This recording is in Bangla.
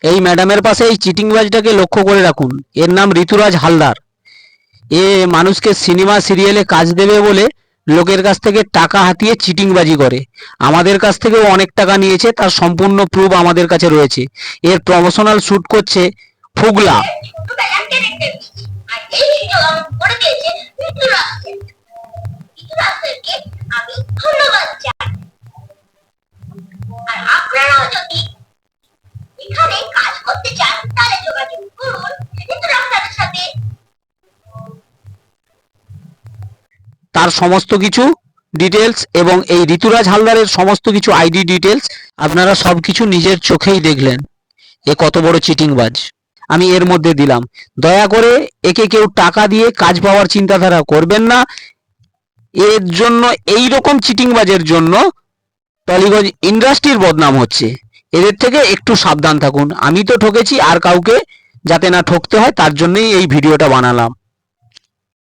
এই ম্যাডামের পাশে এই চিটিংবাজটাকে লক্ষ্য করে রাখুন। এর নাম ঋতুরাজ হালদার। এ মানুষকে সিনেমা সিরিয়ালে কাজ দেবে বলে লোকের কাছ থেকে টাকা হাতিয়ে চিটিংবাজি করে। আমাদের কাছ থেকেও অনেক টাকা নিয়েছে, তার সম্পূর্ণ প্রুফ আমাদের কাছে রয়েছে। এর প্রমোশনাল শ্যুট করছে ফুগলা। আমি ধন্যবাদ জানাই। আর আপনারাও যদি এখানে কাজ করতে চান তাহলে যোগাযোগ করুন ঋতুরাজের সাথে। তার সমস্ত কিছু ডিটেলস এবং এই ঋতুরাজ হালদারের সমস্ত কিছু আইডি ডিটেলস আপনারা সবকিছু নিজের চোখেই দেখলেন। এ কত বড় চিটিংবাজ আমি এর মধ্যে দিলাম। দয়া করে একে কেউ টাকা দিয়ে কাজ পাওয়ার চিন্তাধারা করবেন না। এর জন্য এই রকম চিটিংবাজের জন্য টলিগঞ্জ ইন্ডাস্ট্রির বদনাম হচ্ছে। এদের থেকে একটু সাবধান থাকুন। আমি তো ঠকেছি, আর কাউকে যাতে না ঠকতে হয় তার জন্যই এই ভিডিওটা বানালাম।